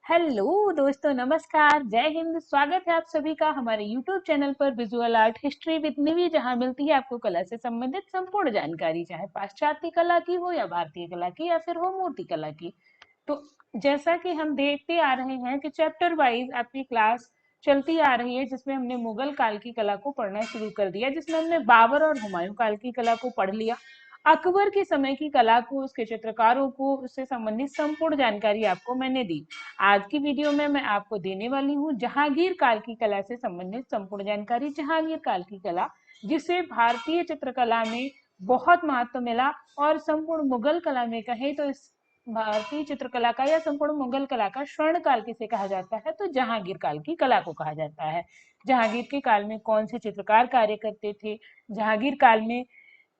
Hello दोस्तों, नमस्कार, जय हिंद। स्वागत है आप सभी का हमारे यूट्यूब चैनल पर विजुअल आर्ट हिस्ट्री विद निवि, जहां मिलती है आपको कला से संबंधित संपूर्ण जानकारी, चाहे पाश्चात्य कला की हो या भारतीय कला की या फिर हो मूर्ति कला की। तो जैसा कि हम देखते आ रहे हैं कि चैप्टर वाइज आपकी क्लास चलती आ रही है, जिसमें हमने मुगल काल की कला को पढ़ना शुरू कर दिया, जिसमें हमने बाबर और हुमायूं काल की कला को पढ़ लिया। अकबर के समय की कला को, उसके चित्रकारों को, उससे संबंधित संपूर्ण जानकारी आपको मैंने दी। आज की वीडियो में मैं आपको देने वाली हूँ जहांगीर काल की कला से संबंधित संपूर्ण जानकारी। जहांगीर काल की कला, जिसे भारतीय चित्रकला में बहुत महत्व मिला, और संपूर्ण मुगल कला में कहे तो इस भारतीय चित्रकला का या संपूर्ण मुगल कला का स्वर्ण काल किसे कहा जाता है, तो जहांगीर काल की कला को कहा जाता है। जहांगीर के काल में कौन से चित्रकार कार्य करते थे, जहांगीर काल में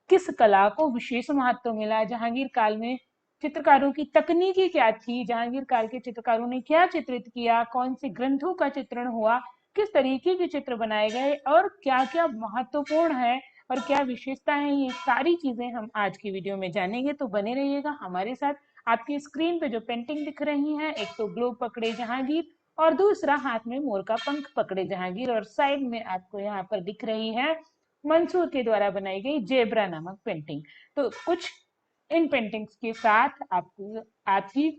किस कला को विशेष महत्व मिला, जहांगीर काल में चित्रकारों की तकनीकी क्या थी, जहांगीर काल के चित्रकारों ने क्या चित्रित किया, कौन से ग्रंथों का चित्रण हुआ, किस तरीके के चित्र बनाए गए और क्या क्या महत्वपूर्ण है और क्या विशेषताएं हैं, ये सारी चीजें हम आज की वीडियो में जानेंगे। तो बने रहिएगा हमारे साथ। आपकी स्क्रीन पे जो पेंटिंग दिख रही है, एक तो ग्लोब पकड़े जहांगीर और दूसरा हाथ में मोर का पंख पकड़े जहांगीर, और साइड में आपको यहाँ पर दिख रही है मंसूर के द्वारा बनाई गई जेब्रा नामक पेंटिंग। तो कुछ इन पेंटिंग्स के साथ आपको आपकी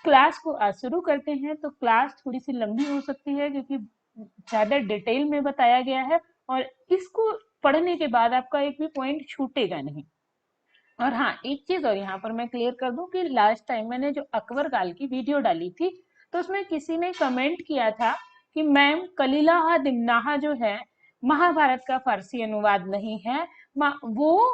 क्लास को आज शुरू करते हैं। तो क्लास थोड़ी सी लंबी हो सकती है क्योंकि ज्यादा डिटेल में बताया गया है, और इसको पढ़ने के बाद आपका एक भी पॉइंट छूटेगा नहीं। और हाँ, एक चीज और यहाँ पर मैं क्लियर कर दूं कि लास्ट टाइम मैंने जो अकबर काल की वीडियो डाली थी, तो उसमें किसी ने कमेंट किया था कि मैम कलीलाहा दिमनाहा जो है महाभारत का फारसी अनुवाद नहीं है, वो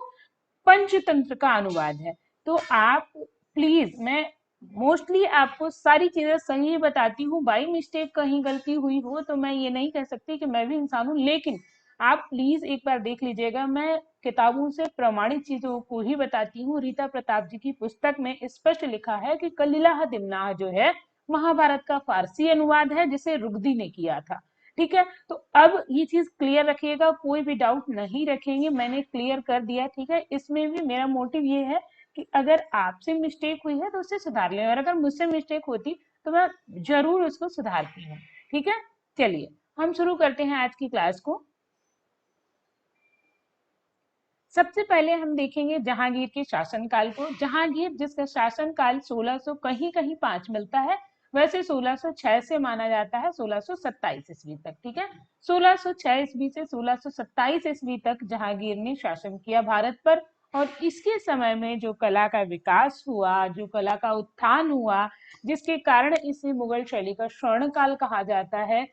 पंचतंत्र का अनुवाद है। तो आप प्लीज, मैं मोस्टली आपको सारी चीजें सही बताती हूँ, बाई मिस्टेक कहीं गलती हुई हो तो मैं ये नहीं कह सकती कि मैं भी इंसान हूँ, लेकिन आप प्लीज एक बार देख लीजिएगा। मैं किताबों से प्रमाणित चीजों को ही बताती हूँ। रीता प्रताप जी की पुस्तक में स्पष्ट लिखा है कि कलिलाह दिमनाह जो है महाभारत का फारसी अनुवाद है, जिसे रुगदी ने किया था। ठीक है, तो अब ये चीज क्लियर रखिएगा, कोई भी डाउट नहीं रखेंगे, मैंने क्लियर कर दिया। ठीक है, इसमें भी मेरा मोटिव ये है कि अगर आपसे मिस्टेक हुई है तो उससे सुधार लें, और अगर मुझसे मिस्टेक होती तो मैं जरूर उसको सुधारती हूँ। ठीक है, चलिए हम शुरू करते हैं आज की क्लास को। सबसे पहले हम देखेंगे जहांगीर के शासनकाल को। जहांगीर, जिसका शासनकाल 1600 कहीं कहीं 5 मिलता है, वैसे 1606 से माना जाता है 1627 ईस्वी तक। ठीक है, 1606 ईस्वी से 1627 ईस्वी तक जहांगीर ने शासन किया भारत पर। और इसके समय में जो कला का विकास हुआ, जो कला का उत्थान हुआ, जिसके कारण इसे मुगल शैली का स्वर्ण काल कहा जाता है,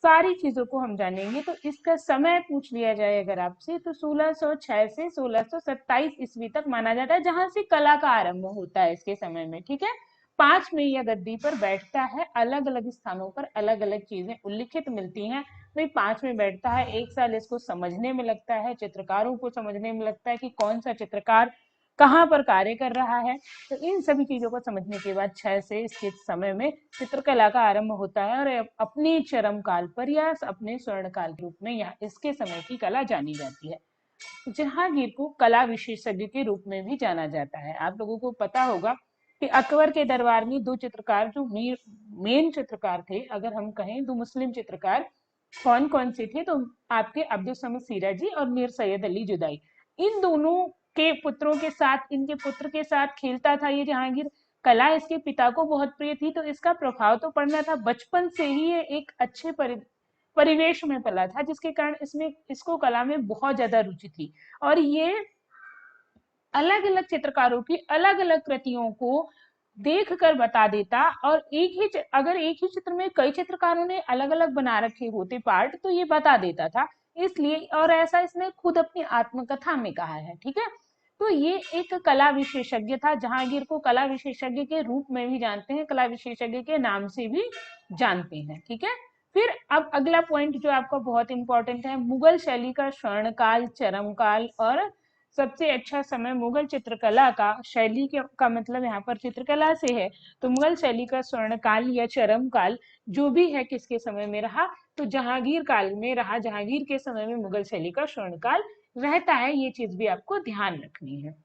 सारी चीजों को हम जानेंगे। तो इसका समय पूछ लिया जाए अगर आपसे, तो 1606 से 1627 ईस्वी तक माना जाता है, जहां से कला का आरंभ होता है इसके समय में। ठीक है, 5 में यह गद्दी पर बैठता है, अलग अलग स्थानों पर अलग अलग चीजें उल्लिखित मिलती हैं। भाई 5 में बैठता है, 1 साल इसको समझने में लगता है, चित्रकारों को समझने में लगता है कि कौन सा चित्रकार कहाँ पर कार्य कर रहा है। तो इन सभी चीजों को समझने के बाद 6 से इसके समय में चित्रकला का आरंभ होता है, और अपने चरम काल पर या अपने स्वर्ण काल के रूप में यहाँ इसके समय की कला जानी जाती है। जहांगीर को कला विशेषज्ञ के रूप में भी जाना जाता है। आप लोगों को पता होगा कि अकबर के दरबार में दो चित्रकार जो मेन चित्रकार थे, अगर हम कहें दो मुस्लिम चित्रकार, कौन कौन से थे, तो आपके अब्दुल समद सिराजी और मीर सैयद अली जुदाई। इन दोनों के पुत्रों के साथ, इनके पुत्र के साथ खेलता था ये जहांगीर। कला इसके पिता को बहुत प्रिय थी, तो इसका प्रभाव तो पड़ना था। बचपन से ही ये एक अच्छे परिवेश में पला था, जिसके कारण इसमें इसको कला में बहुत ज्यादा रुचि थी। और ये अलग अलग चित्रकारों की अलग अलग कृतियों को देख कर बता देता, और अगर एक ही चित्र में कई चित्रकारों ने अलग अलग बना रखे होते पार्ट, तो ये बता देता था। इसलिए, और ऐसा इसने खुद अपनी आत्मकथा में कहा है। ठीक है, तो ये एक कला विशेषज्ञ था। जहांगीर को कला विशेषज्ञ के रूप में भी जानते हैं, कला विशेषज्ञ के नाम से भी जानते हैं। ठीक है, फिर अब अगला पॉइंट जो आपका बहुत इंपॉर्टेंट है, मुगल शैली का स्वर्ण काल, चरम काल और सबसे अच्छा समय मुगल चित्रकला का। शैली का मतलब यहाँ पर चित्रकला से है, तो मुगल शैली का स्वर्ण काल या चरम काल जो भी है किसके समय में रहा, तो जहांगीर काल में रहा। जहांगीर के समय में मुगल शैली का स्वर्ण काल रहता है, ये चीज भी आपको ध्यान रखनी है।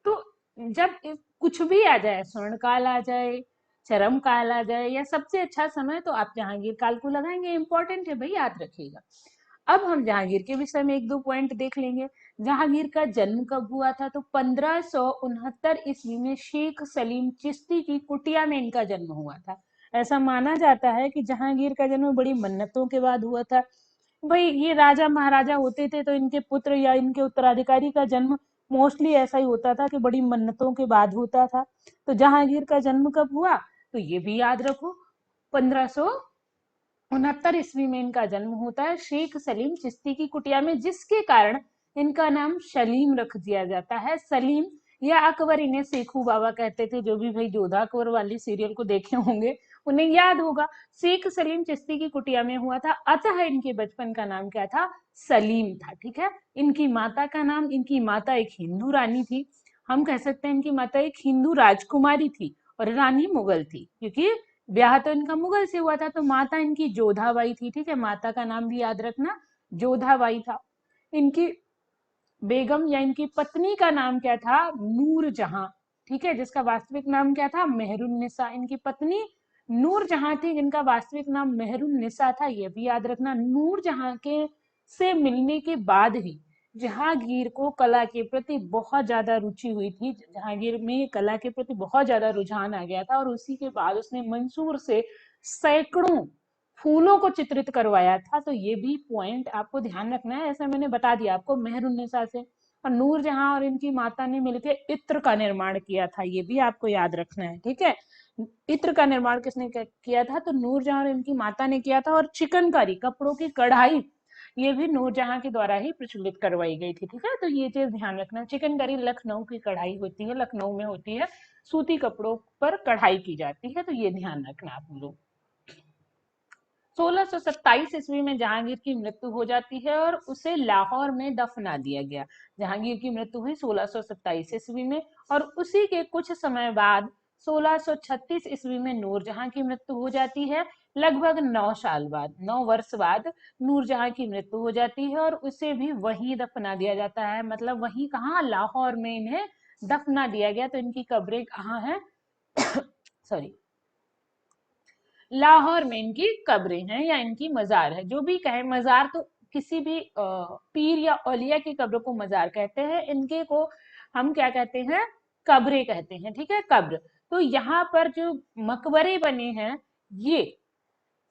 तो जब कुछ भी आ जाए, स्वर्ण काल आ जाए, चरम काल आ जाए या सबसे अच्छा समय, तो आप जहांगीर काल को लगाएंगे। इंपॉर्टेंट है भाई, याद रखिएगा। अब हम जहांगीर के विषय में एक दो पॉइंट देख लेंगे। जहांगीर का जन्म कब हुआ था? तो 1569 ईस्वी में शेख सलीम चिश्ती की कुटिया में इनका जन्म हुआ था। ऐसा माना जाता है कि जहांगीर का जन्म बड़ी मन्नतों के बाद हुआ था। भाई ये राजा महाराजा होते थे तो इनके पुत्र या इनके उत्तराधिकारी का जन्म मोस्टली ऐसा ही होता था कि बड़ी मन्नतों के बाद होता था। तो जहांगीर का जन्म कब हुआ? तो ये भी याद रखो, 1569 ईस्वी में इनका जन्म होता है शेख सलीम चिश्ती की कुटिया में, जिसके कारण इनका नाम सलीम रख दिया जाता है। सलीम या अकबर, इन्हें सेखू बाबा कहते थे। जो भी भाई जोधा अकबर वाली सीरियल को देखे होंगे उन्हें याद होगा। शेख सलीम चिश्ती की कुटिया में हुआ था, अतः इनके बचपन का नाम क्या था? सलीम था। ठीक है। इनकी माता का नाम, इनकी माता एक हिंदू रानी थी। हम कह सकते हैं इनकी माता एक हिंदू राजकुमारी थी और रानी मुगल थी, क्योंकि ब्याह तो इनका मुगल से हुआ था। तो माता इनकी जोधाबाई थी। ठीक है, माता का नाम भी याद रखना, जोधाबाई था। इनकी बेगम या इनकी पत्नी का नाम क्या था? नूर जहां। ठीक है, जिसका वास्तविक नाम क्या था? मेहरुन्निसा। इनकी पत्नी नूर जहां थी, जिनका वास्तविक नाम मेहरुन्निसा था। ये भी याद रखना। नूर जहां के से मिलने के बाद ही जहांगीर को कला के प्रति बहुत ज्यादा रुचि हुई थी। जहांगीर में कला के प्रति बहुत ज्यादा रुझान आ गया था और उसी के बाद उसने मंसूर से सैकड़ों फूलों को चित्रित करवाया था। तो ये भी पॉइंट आपको ध्यान रखना है। ऐसा मैंने बता दिया आपको, मेहरुन्निसा से। और नूरजहां और इनकी माता ने मिलकर इत्र का निर्माण किया था, ये भी आपको याद रखना है। ठीक है, इत्र का निर्माण किसने किया था? तो नूरजहां और इनकी माता ने किया था। और चिकनकारी, कपड़ों की कढ़ाई, ये भी नूरजहां के द्वारा ही प्रचलित करवाई गई थी। ठीक है, तो ये चीज ध्यान रखना। चिकनकारी लखनऊ की कढ़ाई होती है, लखनऊ में होती है, सूती कपड़ों पर कढ़ाई की जाती है। तो ये ध्यान रखना आप लोग। 1627 ईस्वी में जहांगीर की मृत्यु हो जाती है और उसे लाहौर में दफना दिया गया। जहांगीर की मृत्यु हुई 1627 ईस्वी में और उसी के कुछ समय बाद 1636 ईस्वी में नूरजहां की मृत्यु हो जाती है। लगभग 9 साल बाद, 9 वर्ष बाद नूरजहां की मृत्यु हो जाती है और उसे भी वहीं दफना दिया जाता है। मतलब वहीं कहाँ? लाहौर में इन्हें दफना दिया गया। तो इनकी कब्रें कहाँ है? सॉरी, लाहौर में इनकी कब्रें हैं या इनकी मजार है, जो भी कहे। मजार तो किसी भी पीर या औलिया की कब्र को मजार कहते हैं, इनके को हम क्या कहते हैं? कब्रें कहते हैं। ठीक है, कब्र। तो यहाँ पर जो मकबरे बने हैं, ये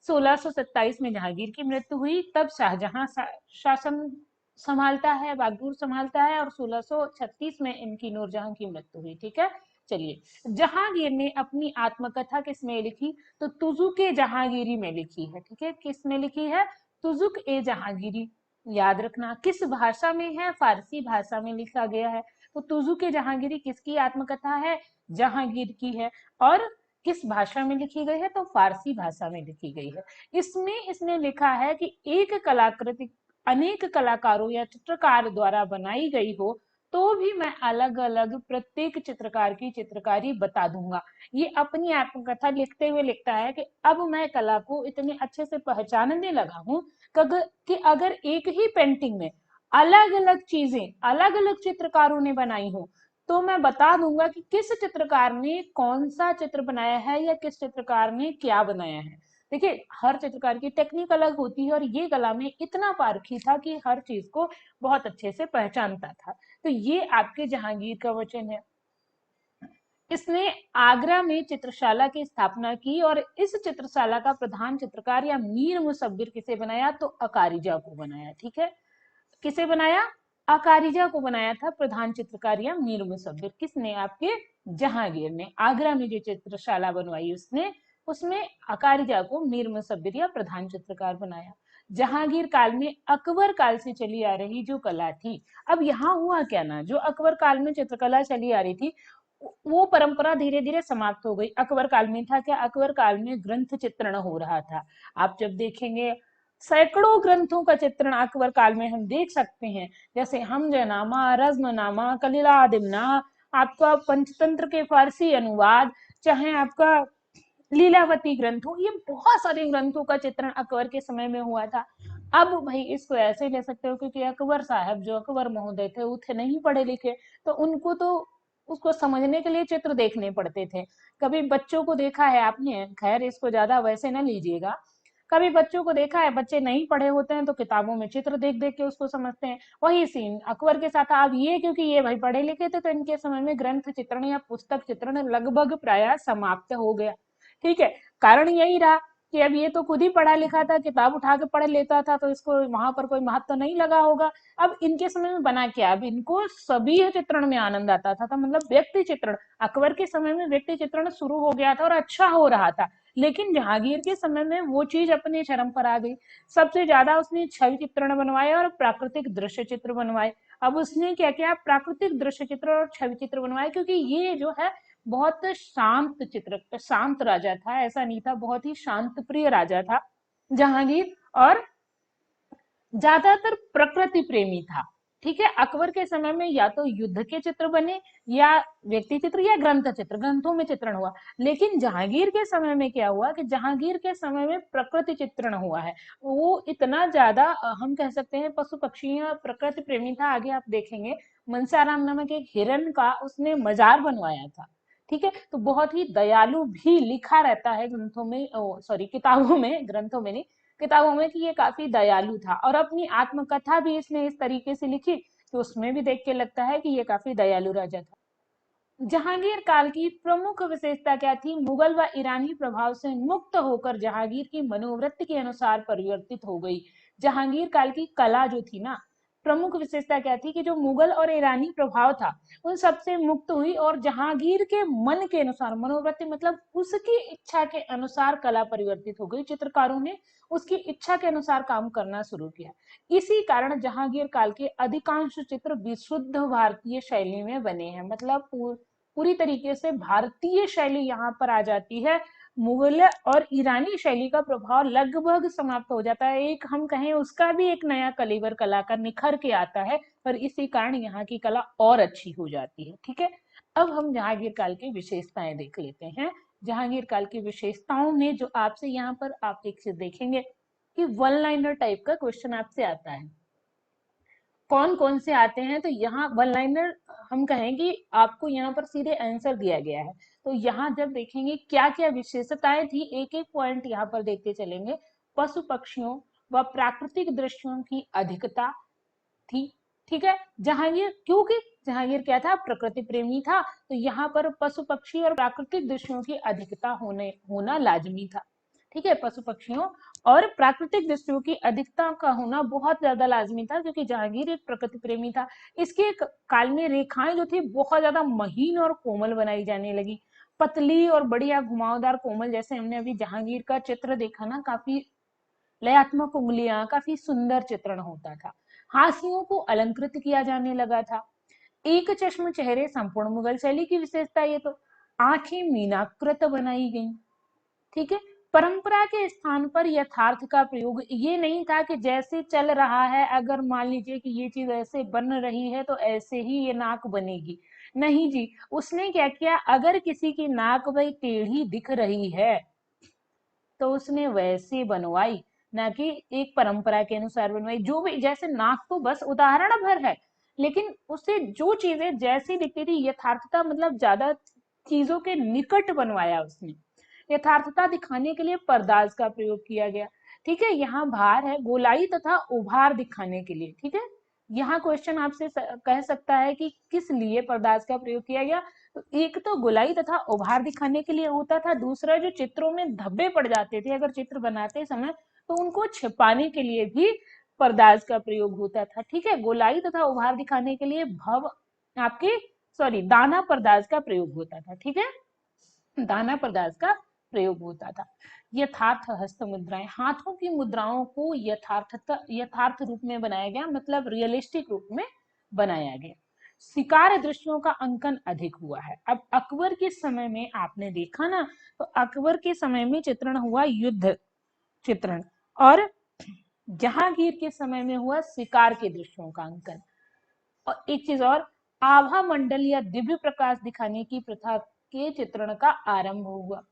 1627 में जहांगीर की मृत्यु हुई, तब शाहजहां शासन संभालता है, बागडोर संभालता है, और 1636 में इनकी नूरजहां की मृत्यु हुई। ठीक है, चलिए। जहांगीर ने अपनी आत्मकथा किस में लिखी? तो तुजुक ए जहांगीरी में लिखी है। ठीक है, किस में लिखी है? तुजुक ए जहांगीरी। याद रखना। किस भाषा में है? फारसी भाषा में लिखा गया है। तो तुजुक ए जहांगीरी किसकी आत्मकथा है? जहांगीर की है। और किस भाषा में लिखी गई है? तो फारसी भाषा में लिखी गई है। इसमें इसने लिखा है कि एक कलाकृति अनेक कलाकारों या चित्रकार द्वारा बनाई गई हो तो भी मैं अलग अलग प्रत्येक चित्रकार की चित्रकारी बता दूंगा। ये अपनी आत्मकथा लिखते हुए लिखता है कि अब मैं कला को इतने अच्छे से पहचानने लगा हूं कि अगर एक ही पेंटिंग में अलग अलग चीजें अलग अलग चित्रकारों ने बनाई हो तो मैं बता दूंगा कि किस चित्रकार ने कौन सा चित्र बनाया है या किस चित्रकार ने क्या बनाया है। देखिए, हर चित्रकार की टेक्निक अलग होती है और ये कला में इतना पारखी था कि हर चीज को बहुत अच्छे से पहचानता था। तो ये आपके जहांगीर का वचन है। इसने आगरा में चित्रशाला की स्थापना की और इस चित्रशाला का प्रधान चित्रकार या मीर मुसव्विर किसे बनाया? तो अकारिजा को बनाया। ठीक है, किसे बनाया? अकारिजा को बनाया था प्रधान चित्रकार या मीर मुसव्विर। किसने? आपके जहांगीर ने। आगरा में जो चित्रशाला बनवाई उसने, उसमें अकारिजा को मीर मुसव्विर या प्रधान चित्रकार बनाया। जहांगीर काल में अकबर काल से चली आ रही जो कला थी, अब यहाँ हुआ क्या ना, जो अकबर काल में चित्रकला चली आ रही थी वो परंपरा धीरे धीरे समाप्त हो गई। अकबर काल में था क्या? अकबर काल में ग्रंथ चित्रण हो रहा था। आप जब देखेंगे सैकड़ों ग्रंथों का चित्रण अकबर काल में हम देख सकते हैं, जैसे हमजनामा, रज्मनामा, कलीला दिमना, आपका पंचतंत्र के फारसी अनुवाद, चाहे आपका लीलावती ग्रंथ हो, ये बहुत सारे ग्रंथों का चित्रण अकबर के समय में हुआ था। अब भाई इसको ऐसे ले सकते हो क्योंकि अकबर साहब, जो अकबर महोदय थे, वो थे नहीं पढ़े लिखे, तो उनको तो उसको समझने के लिए चित्र देखने पड़ते थे। कभी बच्चों को देखा है आपने, खैर इसको ज्यादा वैसे न लीजिएगा, कभी बच्चों को देखा है, बच्चे नहीं पढ़े होते हैं तो किताबों में चित्र देख देख के उसको समझते हैं। वही सीन अकबर के साथ था। अब ये क्योंकि ये भाई पढ़े लिखे थे तो इनके समय में ग्रंथ चित्रण या पुस्तक चित्रण लगभग प्राय समाप्त हो गया। ठीक है, कारण यही रहा कि अब ये तो खुद ही पढ़ा लिखा था, किताब उठा के पढ़ लेता था, तो इसको वहां पर कोई महत्व नहीं लगा होगा। अब इनके समय में बना क्या, अब इनको सभी चित्रण में आनंद आता था, तो मतलब व्यक्ति चित्रण अकबर के समय में व्यक्ति चित्रण शुरू हो गया था और अच्छा हो रहा था। लेकिन जहांगीर के समय में वो चीज अपने चरम पर आ गई। सबसे ज्यादा उसने छवि चित्रण बनवाए और प्राकृतिक दृश्य चित्र बनवाए। अब उसने क्या किया, प्राकृतिक दृश्य चित्र और छवि चित्र बनवाए, क्योंकि ये जो है बहुत शांत चित्र, शांत राजा था, ऐसा नहीं था, बहुत ही शांत प्रिय राजा था जहांगीर, और ज्यादातर प्रकृति प्रेमी था। ठीक है, अकबर के समय में या तो युद्ध के चित्र बने, या व्यक्ति चित्र, या ग्रंथ चित्र, ग्रंथों में चित्रण हुआ। लेकिन जहांगीर के समय में क्या हुआ कि जहांगीर के समय में प्रकृति चित्रण हुआ है। वो इतना ज्यादा हम कह सकते हैं पशु पक्षी या प्रकृति प्रेमी था। आगे आप देखेंगे मनसाराम नामक एक हिरन का उसने मजार बनवाया था। ठीक है, तो बहुत ही दयालु भी लिखा रहता है ग्रंथों में, सॉरी किताबों में, ग्रंथों में नहीं, किताबों में, कि ये काफी दयालु था। और अपनी आत्मकथा भी इसने इस तरीके से लिखी कि उसमें भी देख के लगता है कि ये काफी दयालु राजा था। जहांगीर काल की प्रमुख विशेषता क्या थी, मुगल व ईरानी प्रभाव से मुक्त होकर जहांगीर की मनोवृत्ति के अनुसार परिवर्तित हो गई। जहांगीर काल की कला जो थी ना, प्रमुख विशेषता क्या थी कि जो मुगल और ईरानी प्रभाव था उन सबसे मुक्त हुई और जहांगीर के मन के अनुसार, मनोवृत्ति मतलब उसकी इच्छा के अनुसार कला परिवर्तित हो गई। चित्रकारों ने उसकी इच्छा के अनुसार काम करना शुरू किया। इसी कारण जहांगीर काल के अधिकांश चित्र विशुद्ध भारतीय शैली में बने हैं, मतलब पूरी तरीके से भारतीय शैली यहाँ पर आ जाती है। मुगल और ईरानी शैली का प्रभाव लगभग समाप्त हो जाता है, एक हम कहें उसका भी एक नया कलेवर कला का निखर के आता है, और इसी कारण यहाँ की कला और अच्छी हो जाती है। ठीक है, अब हम जहांगीर काल की विशेषताएं देख लेते हैं। जहांगीर काल की विशेषताओं में जो आपसे यहाँ पर आप एक चीज देखेंगे कि वन लाइनर टाइप का क्वेश्चन आपसे आता है। कौन कौन से आते हैं, तो यहाँ वन लाइनर हम कहेंगे आपको यहाँ पर सीधे आंसर दिया गया है। तो यहाँ जब देखेंगे क्या क्या विशेषताएं थी, एक एक पॉइंट यहाँ पर देखते चलेंगे। पशु पक्षियों व प्राकृतिक दृश्यों की अधिकता थी। ठीक है, जहांगीर, क्योंकि जहांगीर क्या था, प्रकृति प्रेमी था, तो यहाँ पर पशु पक्षी और प्राकृतिक दृश्यों की अधिकता होना लाजमी था। ठीक है, पशु पक्षियों और प्राकृतिक दृश्यों की अधिकता का होना बहुत ज्यादा लाजमी था, क्योंकि जहांगीर एक प्रकृति प्रेमी था। इसके काल में रेखाएं जो थी बहुत ज्यादा महीन और कोमल बनाई जाने लगी, पतली और बढ़िया घुमावदार कोमल। जैसे हमने अभी जहांगीर का चित्र देखा ना, काफी लयात्मक उंगलियां, काफी सुंदर चित्रण होता था। हाशियों को अलंकृत किया जाने लगा था। एक चश्म चेहरे संपूर्ण मुगल शैली की विशेषता ये तो। आंखें मीनाकृत बनाई गई। ठीक है, परंपरा के स्थान पर यथार्थ का प्रयोग, ये नहीं था कि जैसे चल रहा है, अगर मान लीजिए कि ये चीज ऐसे बन रही है तो ऐसे ही ये नाक बनेगी, नहीं जी। उसने क्या किया, अगर किसी की नाक भाई टेढ़ी दिख रही है तो उसने वैसे बनवाई, ना कि एक परंपरा के अनुसार बनवाई। जो भी, जैसे नाक तो बस उदाहरण भर है, लेकिन उससे जो चीजें जैसी दिखती थी, यथार्थता मतलब ज्यादा चीजों के निकट बनवाया उसने। यथार्थता दिखाने के लिए परदाज का प्रयोग किया गया। ठीक है, यहाँ भार है, गोलाई तथा उभार दिखाने के लिए। ठीक है, यहाँ क्वेश्चन आपसे कह सकता है कि किस लिए परदाज का प्रयोग किया गया। तो एक तो गोलाई तथा उभार दिखाने के लिए होता था, दूसरा जो चित्रों में धब्बे पड़ जाते थे अगर चित्र बनाते समय, तो उनको छिपाने के लिए भी परदाज का प्रयोग होता था। ठीक है, गोलाई तथा उभार दिखाने के लिए भव आपके सॉरी दाना परदाज का प्रयोग होता था। ठीक है, दाना परदाज का प्रयोग होता था। यथार्थ हस्त मुद्राएं, हाथों की मुद्राओं को यथार्थ रूप में बनाया गया, मतलब रियलिस्टिक रूप में बनाया गया। शिकार दृश्यों का अंकन अधिक हुआ है। अब अकबर के समय में आपने देखा ना, तो अकबर के समय में चित्रण हुआ युद्ध चित्रण, और जहांगीर के समय में हुआ शिकार के दृश्यों का अंकन। और एक चीज और, आभा मंडल या दिव्य प्रकाश दिखाने की प्रथा के चित्रण का आरंभ हुआ।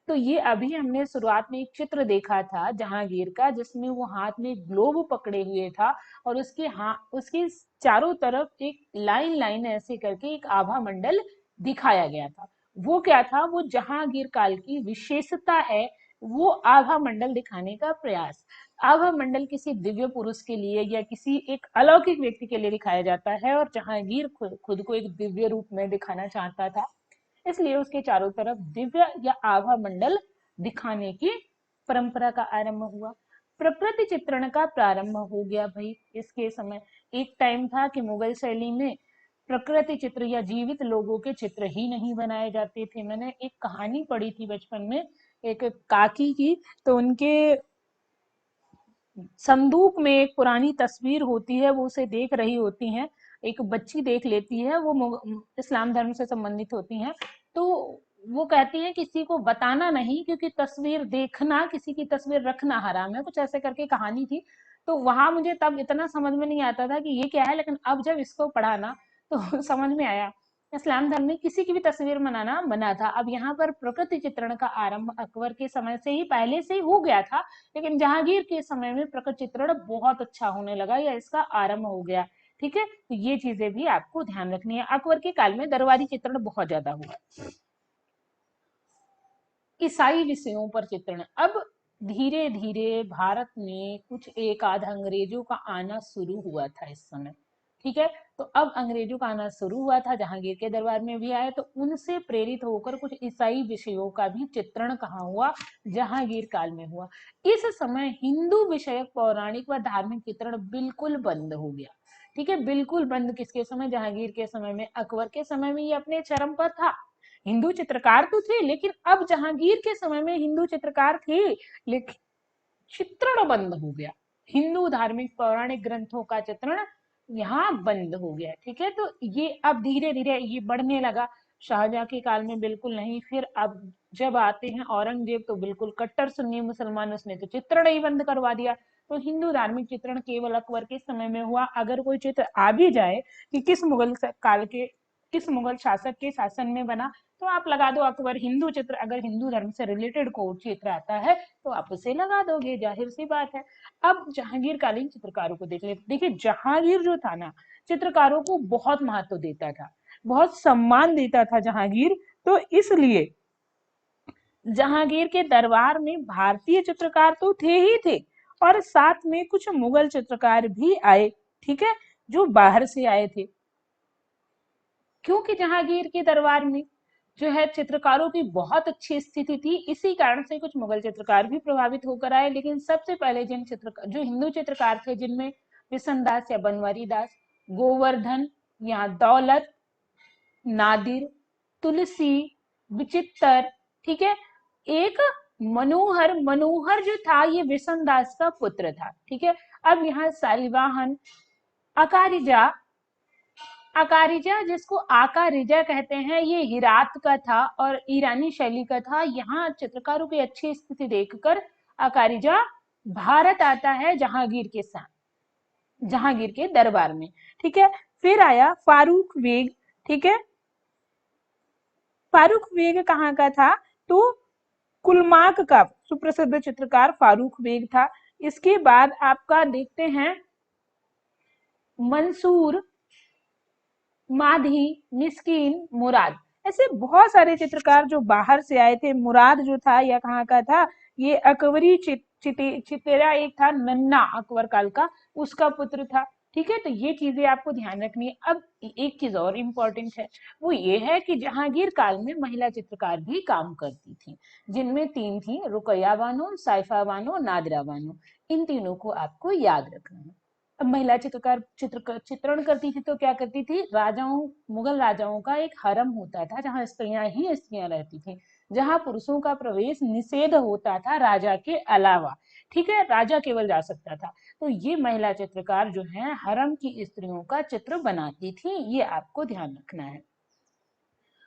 तो ये अभी हमने शुरुआत में एक चित्र देखा था जहांगीर का, जिसमें वो हाथ में ग्लोब पकड़े हुए था और उसके चारों तरफ एक लाइन लाइन ऐसे करके एक आभा मंडल दिखाया गया था। वो क्या था? वो जहांगीर काल की विशेषता है, वो आभा मंडल दिखाने का प्रयास। आभा मंडल किसी दिव्य पुरुष के लिए या किसी एक अलौकिक व्यक्ति के लिए दिखाया जाता है, और जहांगीर खुद को एक दिव्य रूप में दिखाना चाहता था, इसलिए उसके चारों तरफ दिव्य या आभा मंडल दिखाने की परंपरा का आरंभ हुआ। प्रकृति चित्रण का प्रारंभ हो गया भाई इसके समय। एक टाइम था कि मुगल शैली में प्रकृति चित्र या जीवित लोगों के चित्र ही नहीं बनाए जाते थे। मैंने एक कहानी पढ़ी थी बचपन में, एक काकी की, तो उनके संदूक में एक पुरानी तस्वीर होती है, वो उसे देख रही होती हैं, एक बच्ची देख लेती है, वो इस्लाम धर्म से संबंधित होती हैं। तो वो कहती है किसी को बताना नहीं, क्योंकि तस्वीर देखना, किसी की तस्वीर रखना हराम है, कुछ ऐसे करके कहानी थी। तो वहां मुझे तब इतना समझ में नहीं आता था कि ये क्या है, लेकिन अब जब इसको पढ़ा ना तो समझ में आया। इस्लाम धर्म में किसी की भी तस्वीर बनाना मना था। अब यहाँ पर प्रकृति चित्रण का आरंभ अकबर के समय से ही, पहले से ही हो गया था, लेकिन जहांगीर के समय में प्रकृति चित्रण बहुत अच्छा होने लगा या इसका आरंभ हो गया। ठीक है, तो ये चीजें भी आपको ध्यान रखनी है। अकबर के काल में दरबारी चित्रण बहुत ज्यादा हुआ। ईसाई विषयों पर चित्रण। अब धीरे धीरे भारत में कुछ एक आध अंग्रेजों का आना शुरू हुआ था इस समय। ठीक है, तो अब अंग्रेजों का आना शुरू हुआ था, जहांगीर के दरबार में भी आए, तो उनसे प्रेरित होकर कुछ ईसाई विषयों का भी चित्रण कहाँ हुआ? जहांगीर काल में हुआ। इस समय हिंदू विषयक पौराणिक व धार्मिक चित्रण बिल्कुल बंद हो गया। ठीक है, बिल्कुल बंद। किसके समय? जहांगीर के समय में। अकबर के समय में ये अपने चरम पर था। हिंदू चित्रकार तो थे, लेकिन अब जहांगीर के समय में हिंदू चित्रकार थे, लेकिन चित्रण बंद हो गया। हिंदू धार्मिक पौराणिक ग्रंथों का चित्रण यहाँ बंद हो गया। ठीक है, तो ये अब धीरे धीरे ये बढ़ने लगा। शाहजहां के काल में बिल्कुल नहीं, फिर अब जब आते हैं औरंगजेब तो बिल्कुल कट्टर सुन्नी मुसलमान, उसने तो चित्रण ही बंद करवा दिया। तो हिंदू धार्मिक चित्रण केवल अकबर के समय में हुआ। अगर कोई चित्र आ भी जाए कि किस मुगल शासक के शासन में बना, तो आप लगा दो अकबर। हिंदू चित्र, अगर हिंदू धर्म से रिलेटेड कोई चित्र आता है तो आप उसे लगा दोगे, जाहिर सी बात है। अब जहांगीर कालीन चित्रकारों को देख लेते। देखिए जहांगीर जो था ना, चित्रकारों को बहुत महत्व देता था, बहुत सम्मान देता था जहांगीर। तो इसलिए जहांगीर के दरबार में भारतीय चित्रकार तो थे ही थे, और साथ में कुछ मुगल चित्रकार भी आए। ठीक है, जो बाहर से आए थे, क्योंकि जहांगीर के दरबार में जो है चित्रकारों की बहुत अच्छी स्थिति थी, इसी कारण से कुछ मुगल चित्रकार भी प्रभावित होकर आए। लेकिन सबसे पहले जो हिंदू चित्रकार थे, जिनमें बिशन दास या बनवारी दास, गोवर्धन या दौलत, नादिर, तुलसी, विचित्र, ठीक है, एक मनोहर। मनोहर जो था ये बिशन दास का पुत्र था। ठीक है, अब यहाँ सालिवाहन, अकारिजा, अकारिजा जिसको आकारिजा कहते हैं, ये हिरात का था और ईरानी शैली का था। यहाँ चित्रकारों की अच्छी स्थिति देखकर अकारिजा भारत आता है जहांगीर के साथ, जहांगीर के दरबार में। ठीक है, फिर आया फारूक बेग। ठीक है, फारूक बेग कहाँ का था? तो कुलमाक का सुप्रसिद्ध चित्रकार फारूक बेग था। इसके बाद आपका देखते हैं मंसूर, माधी, मिस्कीन, मुराद। ऐसे बहुत सारे चित्रकार जो बाहर से आए थे। मुराद जो था यह कहाँ का था? ये अकबरी चितेरा एक था, नन्ना, अकबर काल का, उसका पुत्र था। ठीक है, तो ये चीजें आपको ध्यान रखनी है। अब एक चीज और इम्पोर्टेंट है, वो ये है कि जहांगीर काल में महिला चित्रकार भी काम करती थी, जिनमें तीन थी, रुकैया बानो, साइफा बानो, नादिरा बानो। इन तीनों को आपको याद रखना है। अब महिला चित्रकार चित्रण करती थी तो क्या करती थी? मुगल राजाओं का एक हरम होता था, जहां स्त्रियां ही स्त्रियां रहती थी, जहां पुरुषों का प्रवेश निषेध होता था राजा के अलावा। ठीक है, राजा केवल जा सकता था। तो ये महिला चित्रकार जो है हरम की स्त्रियों का चित्र बनाती थी, ये आपको ध्यान रखना है।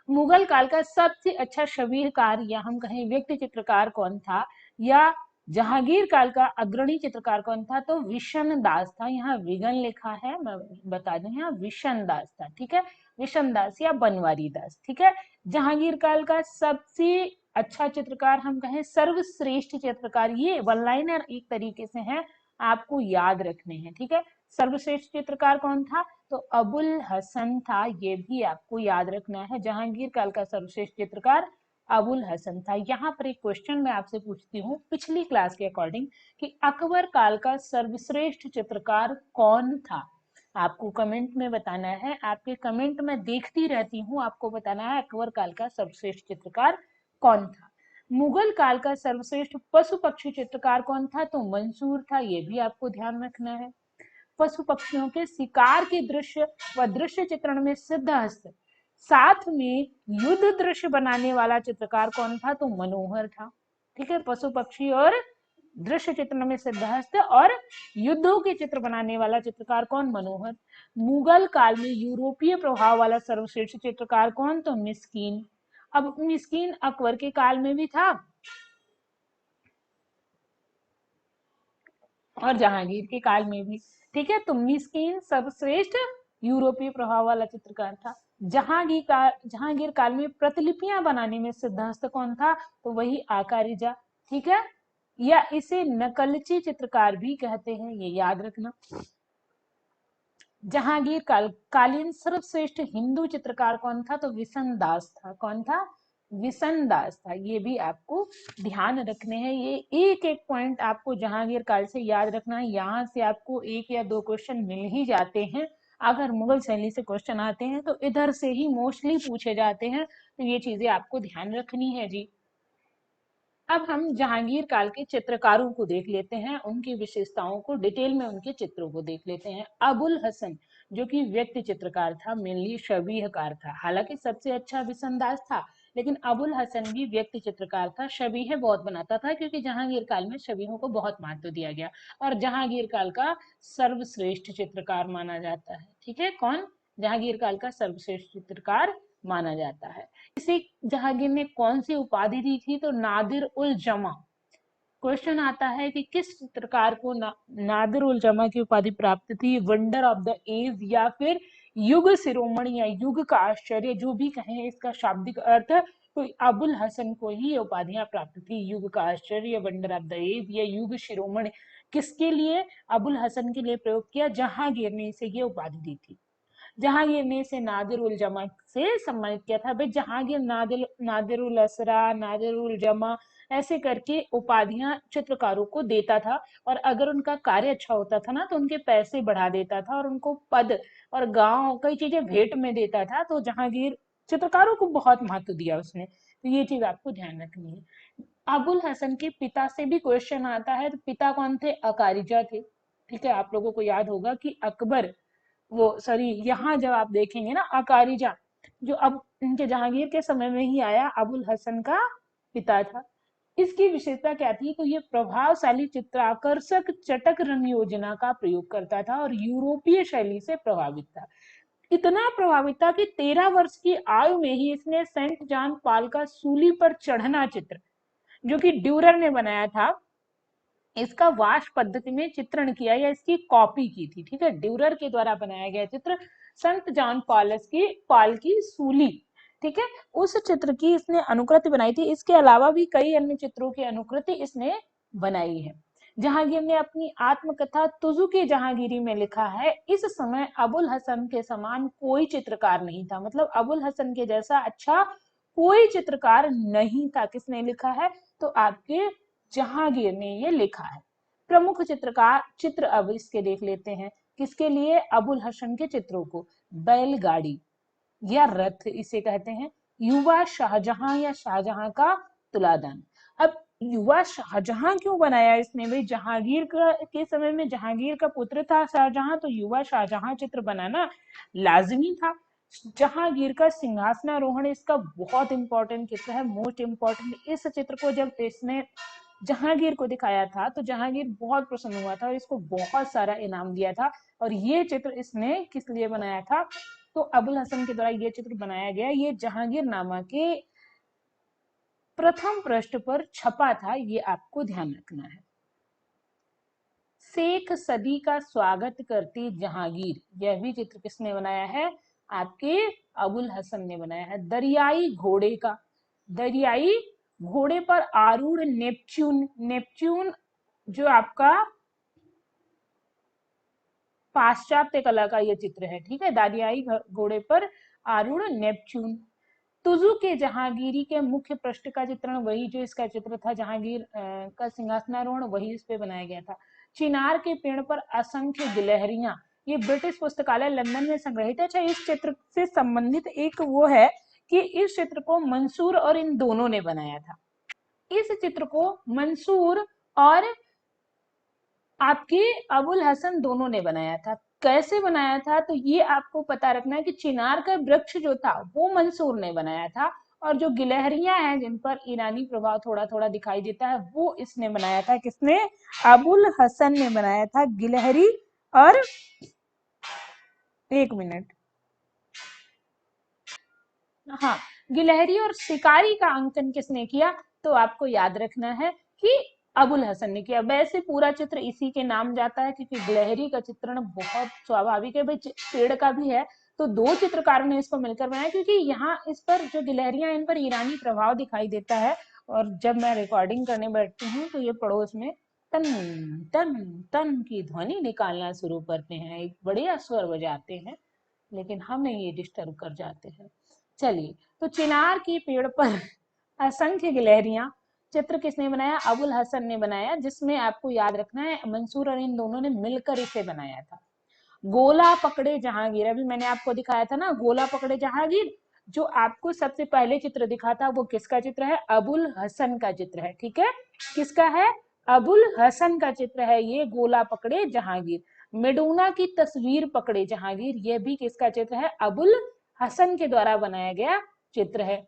मुगल काल का सबसे अच्छा शबीहकार या हम कहें व्यक्ति चित्रकार कौन था, या जहांगीर काल का अग्रणी चित्रकार कौन था? तो विशन दास था। यहाँ विगन लिखा है, मैं बता दूं, यहाँ विशन दास था। ठीक है, विशन दास या बनवारी दास। ठीक है, जहांगीर काल का सबसे अच्छा चित्रकार हम कहें, सर्वश्रेष्ठ चित्रकार, ये वन लाइनर एक तरीके से है, आपको याद रखने हैं, ठीक है। सर्वश्रेष्ठ चित्रकार कौन था, तो अबुल हसन था, ये भी आपको याद रखना है। जहांगीर काल का सर्वश्रेष्ठ चित्रकार अबुल हसन था। यहाँ पर एक क्वेश्चन मैं आपसे पूछती हूँ पिछली क्लास के अकॉर्डिंग कि अकबर काल का सर्वश्रेष्ठ चित्रकार कौन था। आपको कमेंट में बताना है, आपके कमेंट में देखती रहती हूँ, आपको बताना है अकबर काल का सर्वश्रेष्ठ चित्रकार कौन था। मुगल काल का सर्वश्रेष्ठ पशु पक्षी चित्रकार कौन था, तो मंसूर था, ये भी आपको ध्यान रखना है। पशु पक्षियों के शिकार के दृश्य व दृश्य चित्रण में सिद्धहस्त, साथ में युद्ध दृश्य बनाने वाला चित्रकार कौन था, तो मनोहर था, ठीक है। पशु पक्षी और दृश्य चित्रण में सिद्धहस्त और युद्धों के चित्र बनाने वाला चित्रकार कौन, मनोहर। मुगल काल में यूरोपीय प्रभाव वाला सर्वश्रेष्ठ चित्रकार कौन, तो मिस्कीन। अब मिस्कीन अकबर के काल में भी था और जहांगीर के काल में भी, ठीक है। तो मिस्कीन सर्वश्रेष्ठ यूरोपीय प्रभाव वाला चित्रकार था। जहांगीर काल में प्रतिलिपियां बनाने में सिद्धहस्त कौन था, तो वही आकारिजा, ठीक है, या इसे नकलची चित्रकार भी कहते हैं, ये याद रखना। जहांगीर कालीन सर्वश्रेष्ठ हिंदू चित्रकार कौन था, तो विशन दास था। कौन था, विशन दास था, ये भी आपको ध्यान रखने हैं। ये एक एक पॉइंट आपको जहांगीर काल से याद रखना है। यहाँ से आपको एक या दो क्वेश्चन मिल ही जाते हैं। अगर मुगल शैली से क्वेश्चन आते हैं तो इधर से ही मोस्टली पूछे जाते हैं, तो ये चीजें आपको ध्यान रखनी है जी। अब हम जहांगीर काल के चित्रकारों को देख लेते हैं, उनकी विशेषताओं को डिटेल में, उनके चित्रों को देख लेते हैं। अबुल हसन जो कि व्यक्ति चित्रकार था, मेनली शबीहकार था। हालांकि सबसे अच्छा विसंदाज था, लेकिन अबुल हसन भी व्यक्ति चित्रकार था। शबीह बहुत बनाता था, क्योंकि जहांगीर काल में शबीहों को बहुत महत्व दिया गया और जहांगीर काल का सर्वश्रेष्ठ चित्रकार माना जाता है, ठीक है। कौन, जहांगीर काल का सर्वश्रेष्ठ चित्रकार माना जाता है। इसे जहांगीर ने कौन सी उपाधि दी थी, तो नादिर उल जमा। क्वेश्चन आता है कि किस चित्रकार को नादिर उल जमा की उपाधि प्राप्त थी, वंडर ऑफ द एज या फिर युग शिरोमणि या युग का आश्चर्य, जो भी कहें इसका शाब्दिक अर्थ, तो अबुल हसन को ही ये उपाधियां प्राप्त थी, युग का आश्चर्य, वंडर ऑफ द एज या युग शिरोमणि। किसके लिए, अबुल हसन के लिए प्रयोग किया, जहांगीर ने इसे ये उपाधि दी थी। जहांगीर ने इसे नादिर उल जमा से सम्मानित किया था। भाई जहांगीर नादिर उल असरा, नादिर उल जमा ऐसे करके उपाधियां चित्रकारों को देता था, और अगर उनका कार्य अच्छा होता था ना तो उनके पैसे बढ़ा देता था और उनको पद और गांव कई चीजें भेंट में देता था। तो जहांगीर चित्रकारों को बहुत महत्व दिया उसने, तो ये चीज आपको ध्यान रखनी है। अबुल हसन के पिता से भी क्वेश्चन आता है, तो पिता कौन थे, अकारिजा थे, ठीक है। आप लोगों को याद होगा कि अकबर, वो सॉरी, यहाँ जब आप देखेंगे ना अकारिजा, जो अब इनके जहांगीर के समय में ही आया, अबुल हसन का पिता था। इसकी विशेषता क्या थी, तो ये प्रभावशाली चित्राकर्षक चटक रंग योजना का प्रयोग करता था और यूरोपीय शैली से प्रभावित था। इतना प्रभावित था कि 13 वर्ष की आयु में ही इसने सेंट जॉन पॉल का सूली पर चढ़ना चित्र, जो कि ड्यूरर ने बनाया था, इसका वाश पद्धति में चित्रण किया या इसकी कॉपी की थी, ठीक है। ड्यूरर के द्वारा बनाया गया चित्र संत जॉन पॉल की सूली, ठीक है, उस चित्र की इसने अनुकृति बनाई थी। इसके अलावा भी कई अन्य चित्रों की अनुकृति इसने बनाई है। जहांगीर ने अपनी आत्मकथा तुजुके जहांगीरी में लिखा है, इस समय अबुल हसन के समान कोई चित्रकार नहीं था। मतलब अबुल हसन के जैसा अच्छा कोई चित्रकार नहीं था। किसने लिखा है, तो आपके जहांगीर ने ये लिखा है। प्रमुख चित्र अब इसके देख लेते हैं। किसके लिए, अबुल हसन के चित्रों को। बैलगाड़ी या रथ इसे कहते हैं। युवा शाहजहां या शाहजहां का तुलादान। अब युवा शाहजहां क्यों बनाया इसने, भाई जहांगीर के समय में जहांगीर का पुत्र था शाहजहां, तो युवा शाहजहां चित्र बनाना लाजमी था। जहांगीर का सिंहासनारोहण इसका बहुत इंपॉर्टेंट चित्र है, मोस्ट इंपॉर्टेंट। इस चित्र को जब इसने जहांगीर को दिखाया था तो जहांगीर बहुत प्रसन्न हुआ था और इसको बहुत सारा इनाम दिया था। और ये चित्र इसने किस लिए बनाया था, तो अबुल हसन के द्वारा ये चित्र बनाया गया। ये जहांगीर नामा के प्रथम पृष्ठ पर छपा था, ये आपको ध्यान रखना है। शेख सदी का स्वागत करती जहांगीर, यह भी चित्र किसने बनाया है, आपके अबुल हसन ने बनाया है। दरियाई घोड़े पर आरूढ़ नेपच्यून, नेपच्यून जो आपका पाश्चात्य कला का ये चित्र है, ठीक है, दारियाई घोड़े पर आरूढ़ नेपच्यून। तुजु के जहांगीरी के मुख्य पृष्ठ का चित्रण, वही जो इसका चित्र था जहांगीर का सिंहासनारोहण, वही इस पे बनाया गया था। चिनार के पेड़ पर असंख्य गिलहरियां, ये ब्रिटिश पुस्तकालय लंदन में संग्रहित है। अच्छा, इस चित्र से संबंधित एक वो है कि इस चित्र को मंसूर और इन दोनों ने बनाया था। इस चित्र को मंसूर और आपके अबुल हसन दोनों ने बनाया था। कैसे बनाया था, तो ये आपको पता रखना है कि चिनार का वृक्ष जो था वो मंसूर ने बनाया था, और जो गिलहरियां हैं जिन पर ईरानी प्रभाव थोड़ा थोड़ा दिखाई देता है वो इसने बनाया था। किसने? अबुल हसन ने बनाया था गिलहरी। और एक मिनट, हाँ, गिलहरी और शिकारी का अंकन किसने किया, तो आपको याद रखना है कि अबुल हसन ने किया। वैसे पूरा चित्र इसी के नाम जाता है क्योंकि गिलहरी का चित्रण बहुत स्वाभाविक है, भाई पेड़ का भी है, तो दो चित्रकारों ने इसको मिलकर बनाया क्योंकि यहाँ इस पर जो गिलहरियां, इन पर ईरानी प्रभाव दिखाई देता है। और जब मैं रिकॉर्डिंग करने बैठती हूँ तो ये पड़ोस में तन तन तन की ध्वनि निकालना शुरू करते हैं, एक बढ़िया स्वर बजाते हैं, लेकिन हमें ये डिस्टर्ब कर जाते हैं। चलिए, तो चिनार के पेड़ पर असंख्य गिलहरियां, चित्र किसने बनाया? अबुल हसन ने बनाया, जिसमें आपको याद रखना है मंसूर और इन दोनों ने मिलकर इसे बनाया था। गोला पकड़े जहांगीर, अभी मैंने आपको दिखाया था ना गोला पकड़े जहांगीर, जो आपको सबसे पहले चित्र दिखा था वो किसका चित्र है? अबुल हसन का चित्र है, ठीक है, किसका है? अबुल हसन का चित्र है ये गोला पकड़े जहांगीर। मेडूना की तस्वीर पकड़े जहांगीर, ये भी किसका चित्र है? अबुल हसन के द्वारा बनाया गया चित्र है।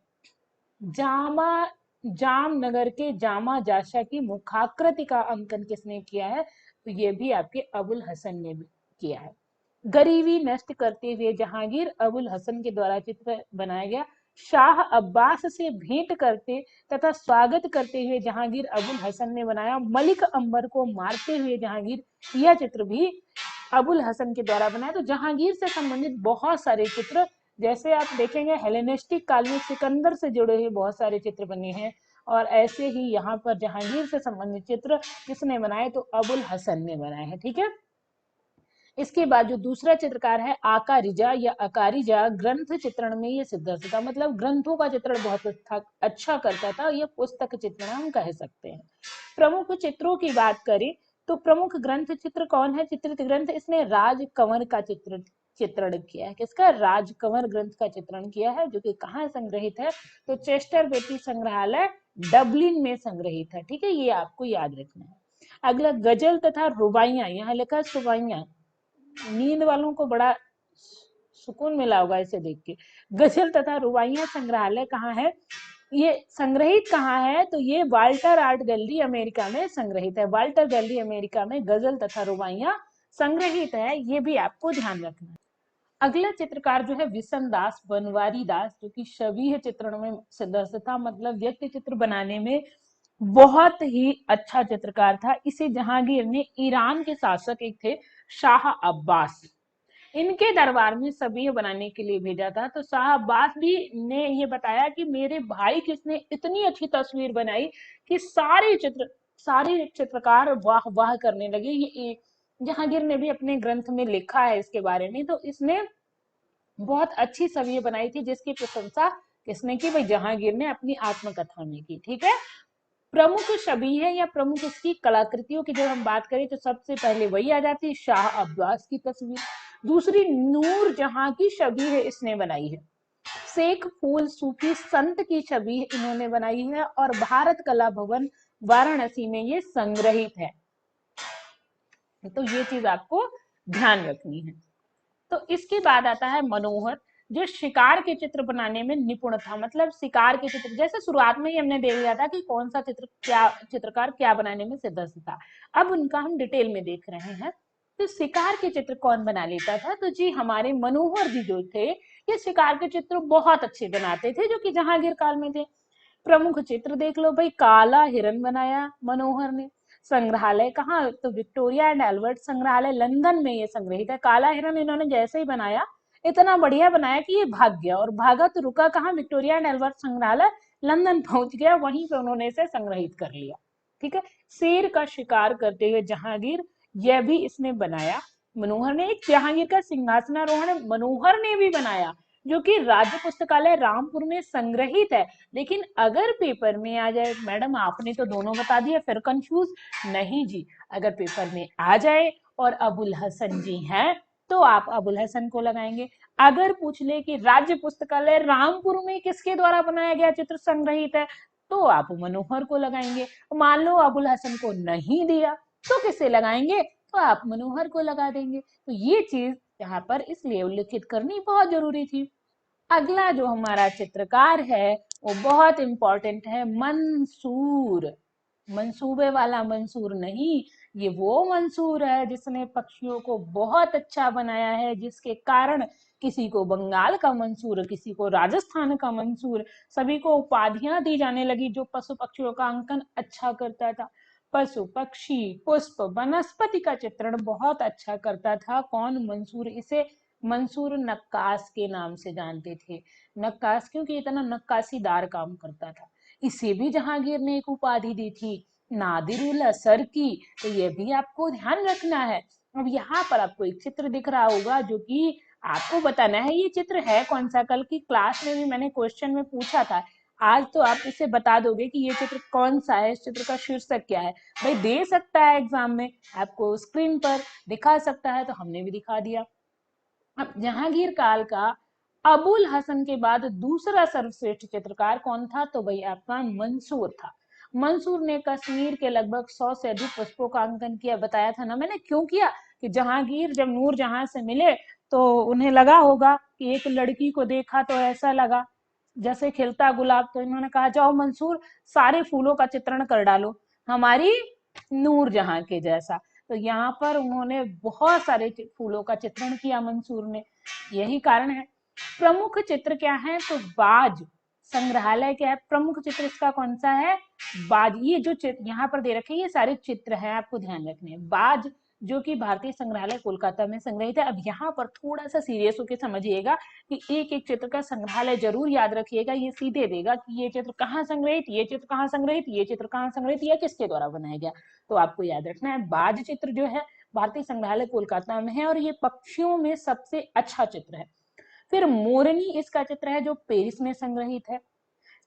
जामा जामनगर के जामा जाशा की मुखाकृति का अंकन किसने किया है? तो ये भी आपके अबुल हसन ने भी किया है। गरीबी नष्ट करते हुए जहांगीर, अबुल हसन के द्वारा चित्र बनाया गया। शाह अब्बास से भेंट करते तथा स्वागत करते हुए जहांगीर, अबुल हसन ने बनाया। मलिक अंबर को मारते हुए जहांगीर, यह चित्र भी अबुल हसन के द्वारा बनाया। तो जहांगीर से संबंधित बहुत सारे चित्र, जैसे आप देखेंगे हेलेनिस्टिक काल में सिकंदर से जुड़े हुए बहुत सारे चित्र बने हैं, और ऐसे ही यहाँ पर जहांगीर से संबंधित चित्र किसने बनाए? तो अबुल हसन ने बनाए हैं, ठीक है। इसके बाद जो दूसरा चित्रकार है आकारिजा या अकारिजा, ग्रंथ चित्रण में ये सिद्धहस्त था, मतलब ग्रंथों का चित्रण बहुत अच्छा करता था, ये पुस्तक चित्रण हम कह सकते हैं। प्रमुख चित्रों की बात करें तो प्रमुख ग्रंथ चित्र कौन है? चित्रित ग्रंथ, इसने राजकंवर का चित्रण किया है। किसका? राजकंवर ग्रंथ का चित्रण किया है, जो कि कहाँ संग्रहित है? तो चेस्टर बेटी संग्रहालय डबलिन में संग्रहित है, ठीक है, ये आपको याद रखना है। अगला गजल तथा रुबाइयां, यहाँ लिखा है रुबाइयां, नींद वालों को बड़ा सुकून मिला होगा इसे देख के। गजल तथा रुबाइयां संग्रहालय कहाँ है? ये संग्रहित कहाँ है? तो ये वाल्टर आर्ट गैलरी अमेरिका में संग्रहित है। वाल्टर गैलरी अमेरिका में गजल तथा रुबाइयां संग्रहित है, ये भी आपको ध्यान रखना है। अगला चित्रकार जो है विशन दास बनवारी दास, जो कि शबीह चित्रण में सिद्धहस्त था, मतलब व्यक्ति चित्र बनाने में बहुत ही अच्छा चित्रकार था। इसे जहांगीर ने ईरान के शासक एक थे शाह अब्बास, इनके दरबार में शबीह बनाने के लिए भेजा था। तो शाह अब्बास भी ने ये बताया कि मेरे भाई किसने इतनी अच्छी तस्वीर बनाई कि सारे चित्रकार वाह वाह करने लगे। ये जहांगीर ने भी अपने ग्रंथ में लिखा है इसके बारे में। तो इसने बहुत अच्छी शबीह बनाई थी, जिसकी प्रशंसा किसने की? भाई जहांगीर ने अपनी आत्मकथा में की, ठीक है। प्रमुख शबीह या प्रमुख इसकी कलाकृतियों की जब हम बात करें तो सबसे पहले वही आ जाती है शाह अब्बास की तस्वीर। दूसरी नूर जहां की शबीह इसने बनाई है। शेख फूल सूफी संत की शबीह इन्होंने बनाई है, और भारत कला भवन वाराणसी में ये संग्रहित है। तो ये चीज आपको ध्यान रखनी है। तो इसके बाद आता है मनोहर, जो शिकार के चित्र बनाने में निपुण था, मतलब शिकार के चित्र, जैसे शुरुआत में ही हमने देख लिया था कि कौन सा चित्रकार क्या बनाने में सिद्धहस्त था। अब उनका हम डिटेल में देख रहे हैं। तो शिकार के चित्र कौन बना लेता था? तो जी हमारे मनोहर जी जो थे, ये शिकार के चित्र बहुत अच्छे बनाते थे, जो कि जहांगीर काल में थे। प्रमुख चित्र देख लो भाई, काला हिरन बनाया मनोहर ने। संग्रहालय कहाँ? तो विक्टोरिया एंड एल्बर्ट संग्रहालय लंदन में ये संग्रहित है। काला हिरन इन्होंने जैसे ही बनाया, इतना बढ़िया बनाया कि ये भाग गया, और भागा तो रुका कहाँ? विक्टोरिया एंड एल्बर्ट संग्रहालय लंदन पहुंच गया, वहीं पे उन्होंने इसे संग्रहित कर लिया। ठीक है। शेर का शिकार करते हुए जहांगीर, यह भी इसने बनाया। मनोहर ने, एक जहांगीर का सिंहासनारोहण मनोहर ने भी बनाया, जो कि राज्य पुस्तकालय रामपुर में संग्रहित है। लेकिन अगर पेपर में आ जाए, मैडम आपने तो दोनों बता दिया, फिर कंफ्यूज नहीं जी। अगर पेपर में आ जाए और अबुल हसन जी हैं तो आप अबुल हसन को लगाएंगे। अगर पूछ ले कि राज्य पुस्तकालय रामपुर में किसके द्वारा बनाया गया चित्र संग्रहित है, तो आप मनोहर को लगाएंगे। मान लो अबुल हसन को नहीं दिया तो किसे लगाएंगे, तो आप मनोहर को लगा देंगे। तो ये चीज यहाँ पर इसलिए उल्लेखित करनी बहुत जरूरी थी। अगला जो हमारा चित्रकार है वो बहुत इंपॉर्टेंट है, मंसूर। मंसूबे वाला मंसूर नहीं, ये वो मंसूर है जिसने पक्षियों को बहुत अच्छा बनाया है, जिसके कारण किसी को बंगाल का मंसूर, किसी को राजस्थान का मंसूर, सभी को उपाधियां दी जाने लगी जो पशु पक्षियों का अंकन अच्छा करता था। पशु पक्षी पुष्प वनस्पति का चित्रण बहुत अच्छा करता था। कौन? मंसूर। इसे मंसूर नक्काश के नाम से जानते थे। नक्काश क्योंकि इतना नक्काशीदार काम करता था। इसे भी जहांगीर ने एक उपाधि दी थी, नादिरुल असर की। तो ये भी आपको ध्यान रखना है। अब यहाँ पर आपको एक चित्र दिख रहा होगा जो कि आपको बताना है ये चित्र है कौन सा। कल की क्लास में भी मैंने क्वेश्चन में पूछा था, आज तो आप इसे बता दोगे कि ये चित्र कौन सा है, इस चित्र का शीर्षक क्या है। भाई दे सकता है एग्जाम में, आपको स्क्रीन पर दिखा सकता है, तो हमने भी दिखा दिया। अब जहांगीर काल का अबुल हसन के बाद दूसरा सर्वश्रेष्ठ चित्रकार कौन था, तो भाई आपका मंसूर था। मंसूर ने कश्मीर के लगभग 100 से अधिक पुष्पों का अंकन किया। बताया था ना मैंने क्यों किया, कि जहांगीर जब नूरजहां से मिले तो उन्हें लगा होगा कि एक लड़की को देखा तो ऐसा लगा जैसे खिलता गुलाब, तो इन्होंने कहा जाओ मंसूर सारे फूलों का चित्रण कर डालो हमारी नूरजहां के जैसा। तो यहाँ पर उन्होंने बहुत सारे फूलों का चित्रण किया मंसूर ने, यही कारण है। प्रमुख चित्र क्या है, तो बाज संग्रहालय क्या है, प्रमुख चित्र इसका कौन सा है, बाज। ये जो चित्र यहाँ पर दे रखे ये सारे चित्र हैं, आपको ध्यान रखने हैं। बाज जो कि भारतीय संग्रहालय कोलकाता में संग्रहित है। अब यहाँ पर थोड़ा सा सीरियस होकर समझिएगा कि एक एक चित्र का संग्रहालय जरूर याद रखिएगा, ये सीधे देगा कि ये चित्र कहाँ संग्रहित, ये चित्र कहाँ संग्रहित, ये चित्र कहाँ संग्रहित, या किसके द्वारा बनाया गया। तो आपको याद रखना है बाज चित्र जो है भारतीय संग्रहालय कोलकाता में है, और ये पक्षियों में सबसे अच्छा चित्र है। फिर मोरनी इसका चित्र है जो पेरिस में संग्रहित है।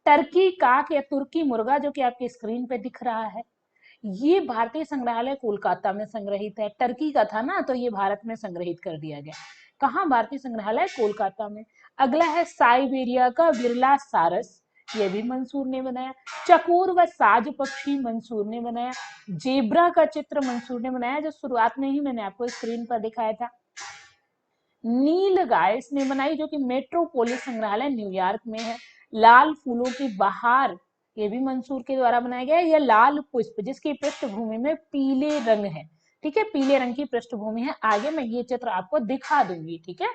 टर्की काक या तुर्की मुर्गा जो कि आपके स्क्रीन पे दिख रहा है, ये भारतीय संग्रहालय कोलकाता में संग्रहित है। टर्की का था ना, तो ये भारत में संग्रहित कर दिया गया। कहाँ? भारतीय संग्रहालय कोलकाता में। अगला है साइबेरिया का विरला सारस, ये भी मंसूर ने बनाया। चकोर व साज पक्षी मंसूर ने बनाया। जेब्रा का चित्र मंसूर ने बनाया, जो शुरुआत में ही मैंने आपको स्क्रीन पर दिखाया था। नील गाय इसने बनाई, जो कि मेट्रोपोलिस संग्रहालय न्यूयॉर्क में है। लाल फूलों की बहार, ये भी मंसूर के द्वारा बनाया गया है। यह लाल पुष्प जिसकी पृष्ठभूमि में पीले रंग है, ठीक है, पीले रंग की पृष्ठभूमि है। आगे मैं ये चित्र आपको दिखा दूंगी, ठीक है।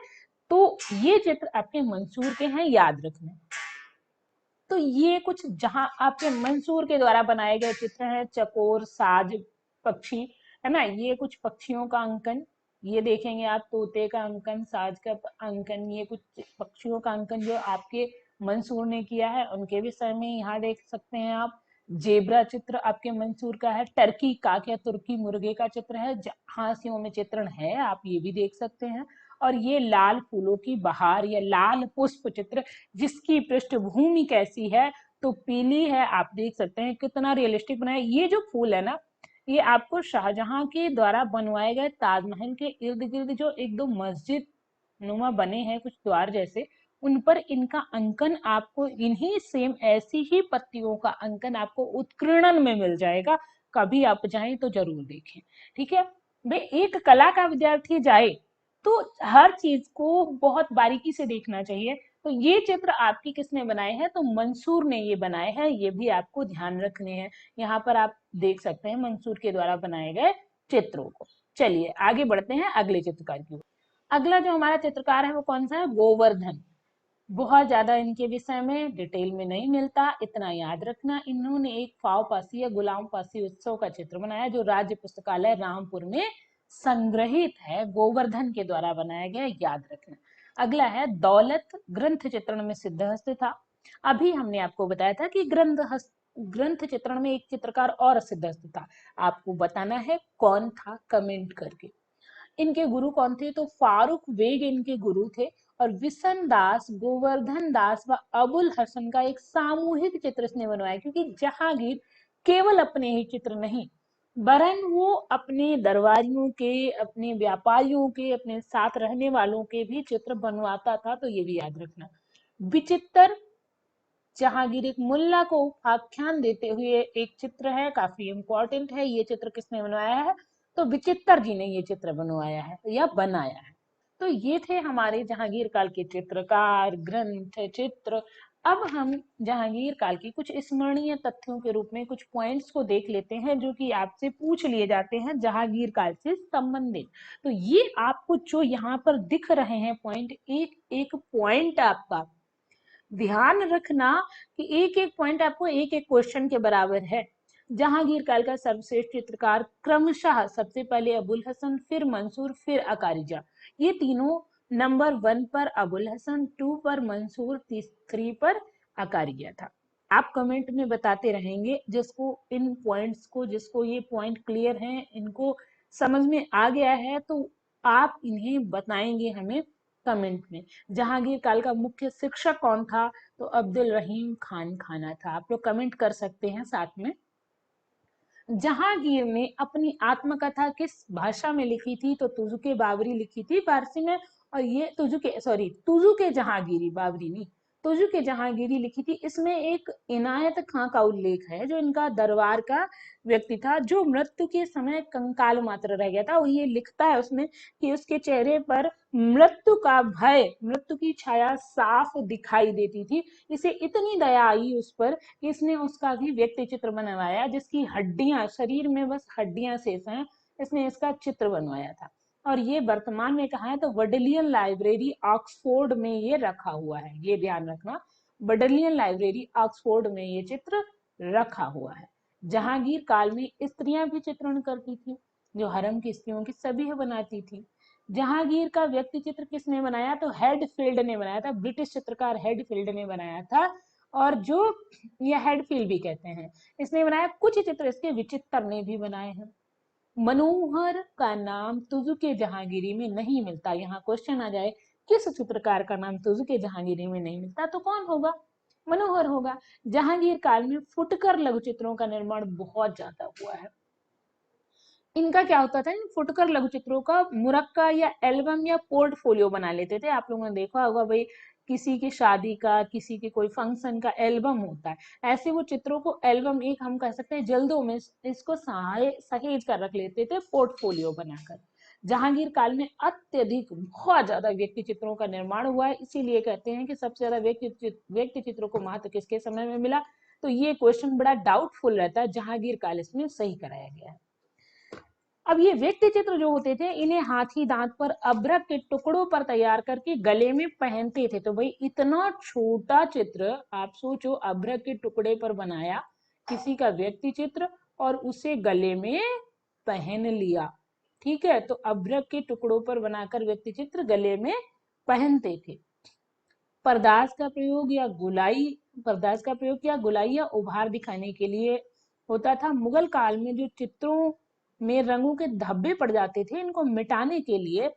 तो ये चित्र आपके मंसूर के हैं, याद रखना। तो ये कुछ जहां आपके मंसूर के द्वारा बनाए गए चित्र हैं, चकोर साज पक्षी, है ना, ये कुछ पक्षियों का अंकन, ये देखेंगे आप, तोते का अंकन, साज का अंकन, ये कुछ पक्षियों का अंकन जो आपके मंसूर ने किया है, उनके विषय में यहाँ देख सकते हैं आप। जेब्रा चित्र आपके मंसूर का है। टर्की काक या तुर्की मुर्गे का चित्र है, हांसियों में चित्रण है, आप ये भी देख सकते हैं। और ये लाल फूलों की बहार या लाल पुष्प चित्र जिसकी पृष्ठभूमि कैसी है, तो पीली है, आप देख सकते हैं कितना रियलिस्टिक बनाया। ये जो फूल है ना, ये आपको शाहजहां के द्वारा बनवाए गए ताजमहल के इर्द गिर्द जो एक दो मस्जिद नुमा बने हैं कुछ द्वार जैसे, उन पर इनका अंकन आपको इन्हीं सेम ऐसी ही पत्तियों का अंकन आपको उत्कीर्णन में मिल जाएगा। कभी आप जाएं तो जरूर देखें, ठीक है। भाई एक कला का विद्यार्थी जाए तो हर चीज को बहुत बारीकी से देखना चाहिए। तो ये चित्र आपकी किसने बनाए हैं, तो मंसूर ने ये बनाए हैं, ये भी आपको ध्यान रखने हैं। यहाँ पर आप देख सकते हैं मंसूर के द्वारा बनाए गए चित्रों को। चलिए आगे बढ़ते हैं अगले चित्रकार की ओर। अगला जो हमारा चित्रकार है वो कौन सा है, गोवर्धन। बहुत ज्यादा इनके विषय में डिटेल में नहीं मिलता, इतना याद रखना, इन्होंने एक फाव पासी या गुलाम पासी उत्सव का चित्र बनाया जो राज्य पुस्तकालय रामपुर में संग्रहित है, गोवर्धन के द्वारा बनाया गया, याद रखना। अगला है दौलत, ग्रंथ चित्रण में सिद्धहस्त था। अभी हमने आपको बताया था कि ग्रंथ चित्रण में एक चित्रकार और सिद्धस्त था। आपको बताना है कौन था, कमेंट करके। इनके गुरु कौन थे? तो फारूक बेग इनके गुरु थे, और विशन दास, गोवर्धन दास व अबुल हसन का एक सामूहिक चित्र इसने बनवाया, क्योंकि जहांगीर केवल अपने ही चित्र नहीं, वरन वो अपने दरबारियों के, अपने व्यापारियों के, अपने साथ रहने वालों के भी चित्र बनवाता था, तो ये भी याद रखना। विचित्र जहांगीर एक मुल्ला को आख्यान देते हुए एक चित्र है, काफी इंपॉर्टेंट है। ये चित्र किसने बनवाया है? तो विचित्र जी ने ये चित्र बनवाया है या बनाया है। तो ये थे हमारे जहांगीर काल के चित्रकार, ग्रंथ, चित्र। अब हम जहांगीर काल की कुछ स्मरणीय तथ्यों के रूप में कुछ पॉइंट्स को देख लेते हैं, जो कि आपसे पूछ लिए जाते हैं जहांगीर काल से संबंधित। तो ये आपको जो यहाँ पर दिख रहे हैं पॉइंट, एक एक पॉइंट आपका ध्यान रखना कि एक एक पॉइंट आपको एक एक क्वेश्चन के बराबर है। जहांगीर काल का सर्वश्रेष्ठ चित्रकार क्रमशः सबसे पहले अबुल हसन, फिर मंसूर, फिर अकारिजा। ये तीनों नंबर 1 पर अबुल हसन, 2 पर मंसूर, 3 पर अकारिजा था। आप कमेंट में बताते रहेंगे जिसको इन पॉइंट्स को, जिसको ये पॉइंट क्लियर है, इनको समझ में आ गया है, तो आप इन्हें बताएंगे हमें कमेंट में। जहांगीर काल का मुख्य शिक्षक कौन था? तो अब्दुल रहीम खान खाना था। आप लोग कमेंट कर सकते हैं साथ में। जहांगीर ने अपनी आत्मकथा किस भाषा में लिखी थी? तो तुजुके बाबरी लिखी थी फारसी में, और ये तुजुके जहांगीरी, बाबरी नहीं, तुजुके जहांगीरी लिखी थी। इसमें एक इनायत खां का उल्लेख है, जो इनका दरबार का व्यक्ति था, जो मृत्यु के समय कंकाल मात्र रह गया था। और ये लिखता है उसमें कि उसके चेहरे पर मृत्यु का भय, मृत्यु की छाया साफ दिखाई देती थी। इसे इतनी दया आई उस पर कि इसने उसका भी व्यक्ति चित्र बनवाया, जिसकी हड्डियां, शरीर में बस हड्डियां शेष हैं, इसने इसका चित्र बनवाया था। और ये वर्तमान में कहाँ है? तो वडलियन लाइब्रेरी ऑक्सफोर्ड में ये रखा हुआ है, ये ध्यान रखना। वडलियन लाइब्रेरी ऑक्सफोर्ड में ये चित्र रखा हुआ है। जहांगीर काल में स्त्रियां भी चित्रण करती थी, जो हरम की स्त्रियों की सभी बनाती थी। जहांगीर का व्यक्ति चित्र किसने बनाया? तो हेडफील्ड ने बनाया था, ब्रिटिश चित्रकार हेडफील्ड ने बनाया था। और जो ये हेडफील्ड भी कहते हैं, इसने बनाया। कुछ चित्र इसके विचित्र ने भी बनाए हैं। मनोहर का नाम तुजुके जहांगीरी में नहीं मिलता। यहाँ क्वेश्चन आ जाए किस चित्रकार का नाम तुजुके जहांगीरी में नहीं मिलता, तो कौन होगा? मनोहर होगा। जहांगीर काल में फुटकर लघु चित्रों का निर्माण बहुत ज्यादा हुआ है। इनका क्या होता था? इन फुटकर लघु चित्रों का मुरक्का या एल्बम या पोर्टफोलियो बना लेते थे। आप लोगों ने देखा होगा भाई, किसी की शादी का, किसी के कोई फंक्शन का एल्बम होता है, ऐसे वो चित्रों को एल्बम, एक हम कह सकते हैं जल्दों में इसको सहेज कर रख लेते थे पोर्टफोलियो बनाकर। जहांगीर काल में अत्यधिक, बहुत ज्यादा व्यक्ति चित्रों का निर्माण हुआ है। इसीलिए कहते हैं कि सबसे ज्यादा व्यक्ति चित्रों को महत्व किसके समय में मिला। तो ये क्वेश्चन बड़ा डाउटफुल रहता है, जहांगीर काल इसमें सही कराया गया है। अब ये व्यक्ति चित्र जो होते थे, इन्हें हाथी दांत पर अभ्रक के टुकड़ों पर तैयार करके गले में पहनते थे। तो भाई इतना छोटा चित्र, आप सोचो, अभ्रक के टुकड़े पर बनाया किसी का व्यक्ति चित्र और उसे गले में पहन लिया। ठीक है, तो अभ्रक के टुकड़ों पर बनाकर व्यक्ति चित्र गले में पहनते थे। पर्दाज का प्रयोग या गुलाई या उभार दिखाने के लिए होता था। मुगल काल में जो चित्रों में रंगों के धब्बे पड़ जाते थे, इनको मिटाने के लिए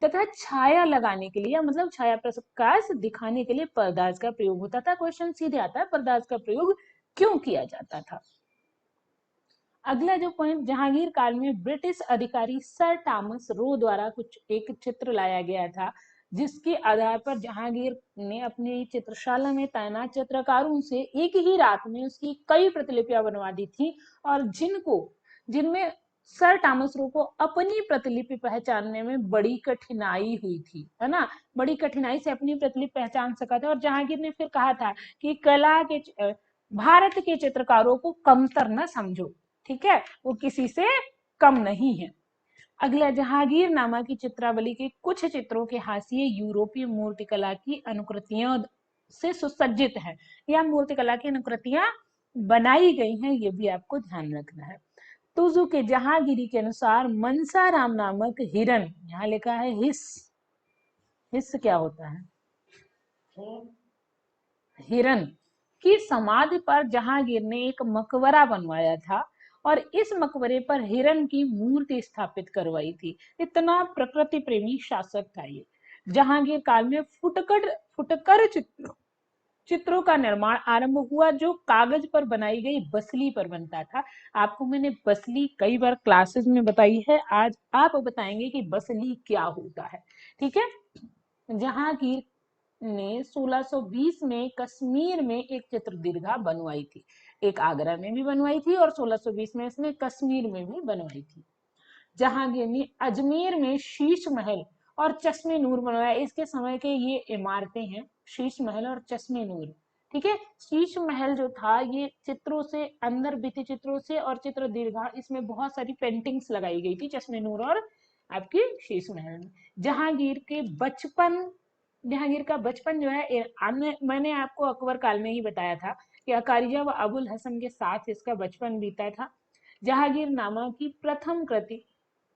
तथा छाया लगाने के लिए, मतलब छाया प्रकाश दिखाने के लिए पर्दाज का प्रयोग होता था। क्वेश्चन सीधे आता है, पर्दाज का प्रयोग क्यों किया जाता था? अगला जो पॉइंट, जहांगीर काल में ब्रिटिश अधिकारी सर थॉमस रो द्वारा कुछ एक चित्र लाया गया था, जिसके आधार पर जहांगीर ने अपनी चित्रशाला में तैनात चित्रकारों से एक ही रात में उसकी कई प्रतिलिपियां बनवा दी थी, और जिनमें सर थॉमस रो को अपनी प्रतिलिपि पहचानने में बड़ी कठिनाई हुई थी, है ना, बड़ी कठिनाई से अपनी प्रतिलिपि पहचान सका था। और जहांगीर ने फिर कहा था कि भारत के चित्रकारों को कमतर न समझो, ठीक है, वो किसी से कम नहीं है। अगला, जहांगीर नामा की चित्रावली के कुछ चित्रों के हाशिए यूरोपीय मूर्तिकला की अनुकृतियों से सुसज्जित है, या मूर्तिकला की अनुकृतियां बनाई गई हैं, ये भी आपको ध्यान रखना है। तुजु के जहांगीरी के अनुसार मनसा राम नामक हिरन, यहाँ लिखा है हिस, हिस क्या होता है? हिरन की समाधि पर जहांगीर ने एक मकबरा बनवाया था और इस मकबरे पर हिरन की मूर्ति स्थापित करवाई थी। इतना प्रकृति प्रेमी शासक था ये। जहांगीर काल में फुटकर चित्रों का निर्माण आरंभ हुआ जो कागज पर बनाई गई बसली पर बनता था। आपको मैंने बसली कई बार क्लासेस में बताई है, आज आप बताएंगे कि बसली क्या होता है। ठीक है। जहांगीर ने 1620 में कश्मीर में एक चित्र दीर्घा बनवाई थी। एक आगरा में भी बनवाई थी और 1620 में इसने कश्मीर में भी बनवाई थी। जहांगीर ने अजमेर में शीश महल और चश्मे नूर बनवाया। इसके समय के ये इमारतें हैं, शीश महल और चश्मे नूर। ठीक है। शीश महल जो था ये चित्रों से, अंदर भित्ति चित्रों से और चित्र दीर्घा, इसमें बहुत सारी पेंटिंग्स लगाई गई थी चश्मे नूर और आपकी शीश महल में। जहांगीर का बचपन जो है मैंने आपको अकबर काल में ही बताया था कि अकारिया व अबुल हसन के साथ इसका बचपन बीता था। जहांगीर नामा की प्रथम कृति,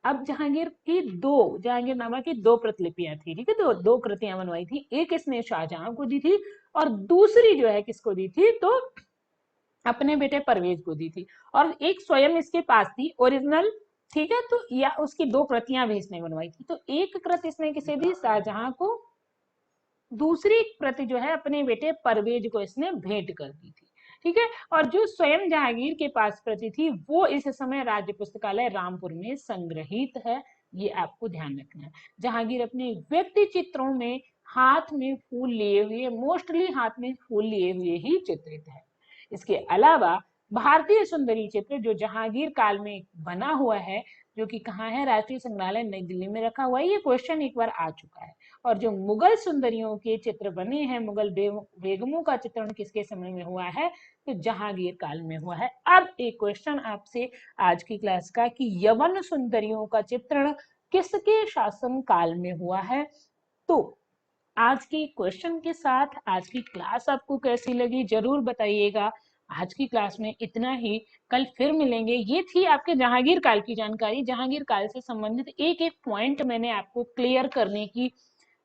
अब जहांगीरनामा की दो प्रतिलिपियां थी। ठीक है। दो दो कृतियां बनवाई थी। एक इसने शाहजहां को दी थी और दूसरी जो है किसको दी थी, तो अपने बेटे परवेज को दी थी। और एक स्वयं इसके पास थी ओरिजिनल। ठीक है। तो या उसकी दो प्रतियां भी इसने बनवाई थी। तो एक कृति इसने किसे दी, शाहजहां को। दूसरी प्रति जो है अपने बेटे परवेज को इसने भेंट कर दी थी। ठीक है। और जो स्वयं जहांगीर के पास प्रति थी वो इस समय राज्य पुस्तकालय रामपुर में संग्रहित है। ये आपको ध्यान रखना है। जहांगीर अपने व्यक्ति चित्रों में हाथ में फूल लिए हुए, मोस्टली हाथ में फूल लिए हुए ही चित्रित है। इसके अलावा भारतीय सुंदरी चित्र जो जहांगीर काल में बना हुआ है, जो कि कहाँ है, राष्ट्रीय संग्रहालय नई दिल्ली में रखा हुआ है। ये क्वेश्चन एक बार आ चुका है। और जो मुगल सुंदरियों के चित्र बने हैं, मुगल बेगमों का चित्रण किसके समय में हुआ है, तो जहांगीर काल में हुआ है। अब एक क्वेश्चन आपसे आज की क्लास का कि यवन सुंदरियों का चित्रण किसके शासन काल में हुआ है। तो आज के क्वेश्चन के साथ आज की क्लास आपको कैसी लगी जरूर बताइएगा। आज की क्लास में इतना ही, कल फिर मिलेंगे। ये थी आपके जहांगीर काल की जानकारी। जहांगीर काल से संबंधित एक एक पॉइंट मैंने आपको क्लियर करने की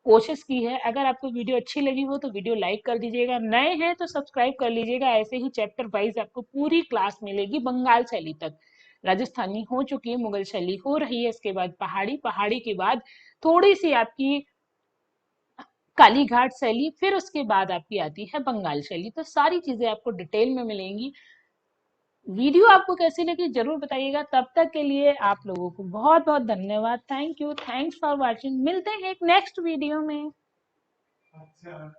कोशिश की है। अगर आपको वीडियो अच्छी लगी हो तो वीडियो लाइक कर दीजिएगा, नए हैं तो सब्सक्राइब कर लीजिएगा। ऐसे ही चैप्टर वाइज आपको पूरी क्लास मिलेगी। बंगाल शैली तक राजस्थानी हो चुकी है, मुगल शैली हो रही है, इसके बाद पहाड़ी के बाद थोड़ी सी आपकी काली घाट शैली, फिर उसके बाद आपकी आती है बंगाल शैली। तो सारी चीजें आपको डिटेल में मिलेंगी। वीडियो आपको कैसी लगी जरूर बताइएगा। तब तक के लिए आप लोगों को बहुत बहुत धन्यवाद। Thank you, thanks for watching. मिलते हैं एक नेक्स्ट वीडियो में। अच्छा।